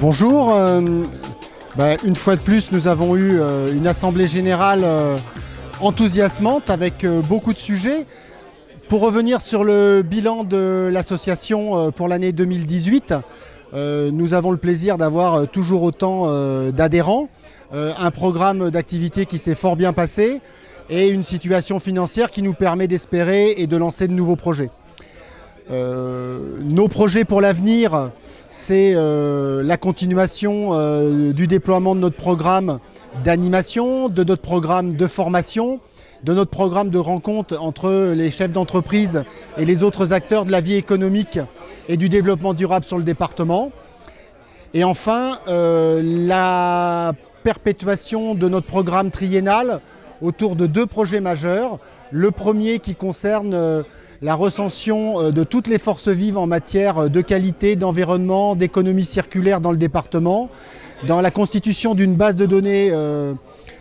Bonjour, une fois de plus nous avons eu une assemblée générale enthousiasmante avec beaucoup de sujets. Pour revenir sur le bilan de l'association pour l'année 2018, nous avons le plaisir d'avoir toujours autant d'adhérents, un programme d'activité qui s'est fort bien passé et une situation financière qui nous permet d'espérer et de lancer de nouveaux projets. Nos projets pour l'avenir, c'est la continuation du déploiement de notre programme d'animation, de notre programme de formation, de notre programme de rencontre entre les chefs d'entreprise et les autres acteurs de la vie économique et du développement durable sur le département. Et enfin, la perpétuation de notre programme triennal autour de deux projets majeurs. Le premier qui concerne la recension de toutes les forces vives en matière de qualité, d'environnement, d'économie circulaire dans le département, dans la constitution d'une base de données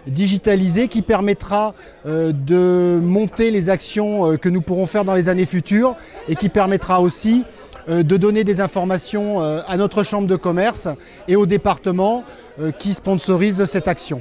digitalisée qui permettra de monter les actions que nous pourrons faire dans les années futures et qui permettra aussi de donner des informations à notre chambre de commerce et au département qui sponsorise cette action.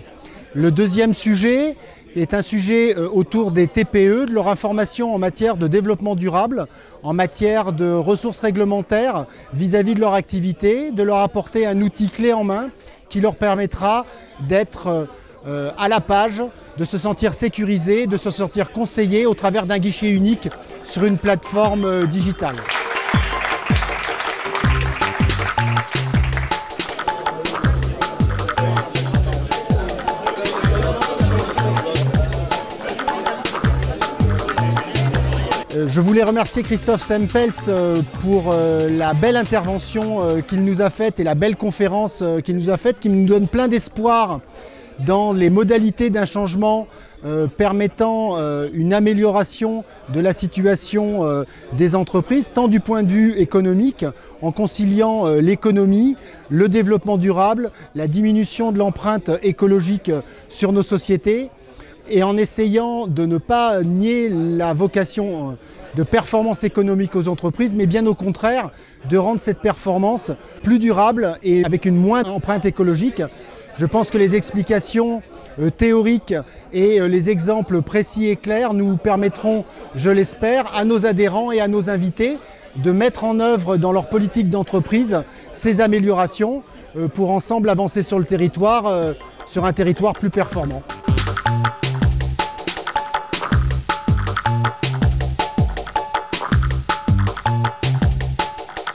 Le deuxième sujet est un sujet autour des TPE, de leur information en matière de développement durable, en matière de ressources réglementaires vis-à-vis de leur activité, de leur apporter un outil clé en main qui leur permettra d'être à la page, de se sentir sécurisés, de se sentir conseillés au travers d'un guichet unique sur une plateforme digitale. Je voulais remercier Christophe Sempels pour la belle intervention qu'il nous a faite et la belle conférence qu'il nous a faite, qui nous donne plein d'espoir dans les modalités d'un changement permettant une amélioration de la situation des entreprises, tant du point de vue économique, en conciliant l'économie, le développement durable, la diminution de l'empreinte écologique sur nos sociétés, et en essayant de ne pas nier la vocation de performance économique aux entreprises, mais bien au contraire, de rendre cette performance plus durable et avec une moindre empreinte écologique. Je pense que les explications théoriques et les exemples précis et clairs nous permettront, je l'espère, à nos adhérents et à nos invités de mettre en œuvre dans leur politique d'entreprise ces améliorations pour ensemble avancer sur le territoire, sur un territoire plus performant.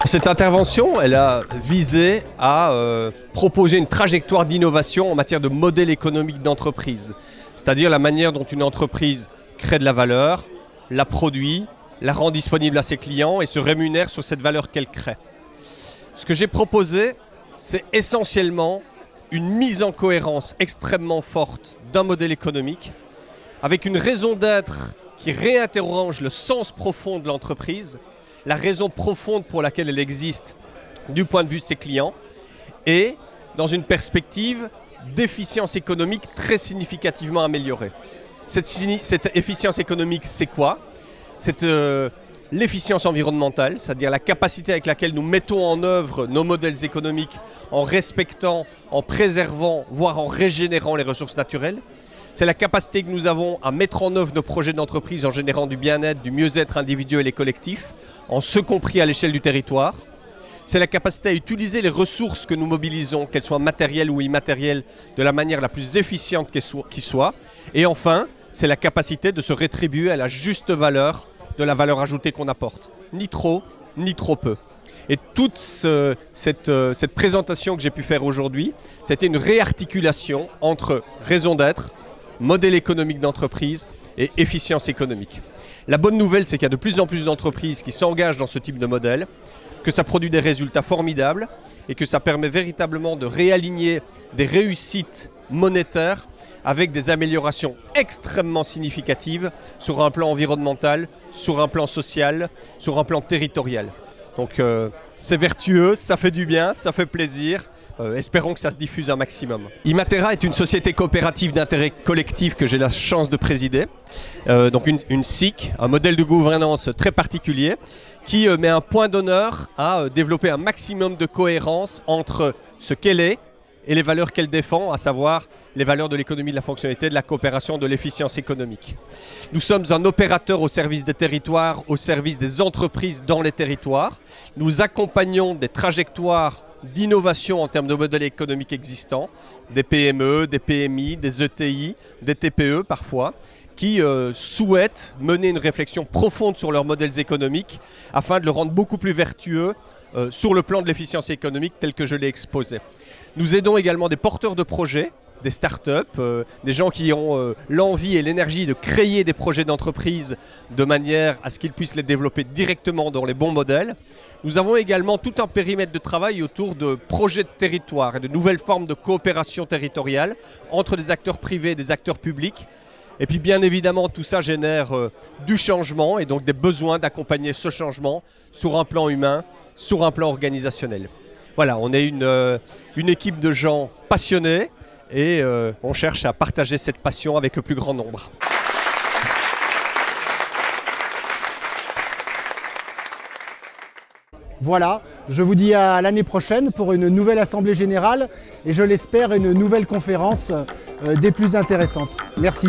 Cette intervention, elle a visé à proposer une trajectoire d'innovation en matière de modèle économique d'entreprise. C'est-à-dire la manière dont une entreprise crée de la valeur, la produit, la rend disponible à ses clients et se rémunère sur cette valeur qu'elle crée. Ce que j'ai proposé, c'est essentiellement une mise en cohérence extrêmement forte d'un modèle économique avec une raison d'être qui réinterroge le sens profond de l'entreprise, la raison profonde pour laquelle elle existe du point de vue de ses clients et dans une perspective d'efficience économique très significativement améliorée. Cette efficience économique, c'est quoi? C'est l'efficience environnementale, c'est-à-dire la capacité avec laquelle nous mettons en œuvre nos modèles économiques en respectant, en préservant, voire en régénérant les ressources naturelles. C'est la capacité que nous avons à mettre en œuvre nos projets d'entreprise en générant du bien-être, du mieux-être individuel et collectif, en ce compris à l'échelle du territoire. C'est la capacité à utiliser les ressources que nous mobilisons, qu'elles soient matérielles ou immatérielles, de la manière la plus efficiente qui soit. Et enfin, c'est la capacité de se rétribuer à la juste valeur de la valeur ajoutée qu'on apporte. Ni trop, ni trop peu. Et toute cette présentation que j'ai pu faire aujourd'hui, c'était une réarticulation entre raison d'être, modèle économique d'entreprise et efficience économique. La bonne nouvelle, c'est qu'il y a de plus en plus d'entreprises qui s'engagent dans ce type de modèle, que ça produit des résultats formidables et que ça permet véritablement de réaligner des réussites monétaires avec des améliorations extrêmement significatives sur un plan environnemental, sur un plan social, sur un plan territorial. Donc c'est vertueux, ça fait du bien, ça fait plaisir. Espérons que ça se diffuse un maximum. Imatera est une société coopérative d'intérêt collectif que j'ai la chance de présider. Donc une SIC, un modèle de gouvernance très particulier qui met un point d'honneur à développer un maximum de cohérence entre ce qu'elle est et les valeurs qu'elle défend, à savoir les valeurs de l'économie de la fonctionnalité, de la coopération, de l'efficience économique. Nous sommes un opérateur au service des territoires, au service des entreprises dans les territoires. Nous accompagnons des trajectoires d'innovation en termes de modèles économiques existants, des PME, des PMI, des ETI, des TPE parfois, qui souhaitent mener une réflexion profonde sur leurs modèles économiques afin de le rendre beaucoup plus vertueux sur le plan de l'efficience économique tel que je l'ai exposé. Nous aidons également des porteurs de projets, des startups, des gens qui ont l'envie et l'énergie de créer des projets d'entreprise de manière à ce qu'ils puissent les développer directement dans les bons modèles. Nous avons également tout un périmètre de travail autour de projets de territoire et de nouvelles formes de coopération territoriale entre des acteurs privés et des acteurs publics. Et puis bien évidemment, tout ça génère du changement et donc des besoins d'accompagner ce changement sur un plan humain, sur un plan organisationnel. Voilà, on est une équipe de gens passionnés et on cherche à partager cette passion avec le plus grand nombre. Voilà, je vous dis à l'année prochaine pour une nouvelle Assemblée Générale et je l'espère une nouvelle conférence des plus intéressantes. Merci.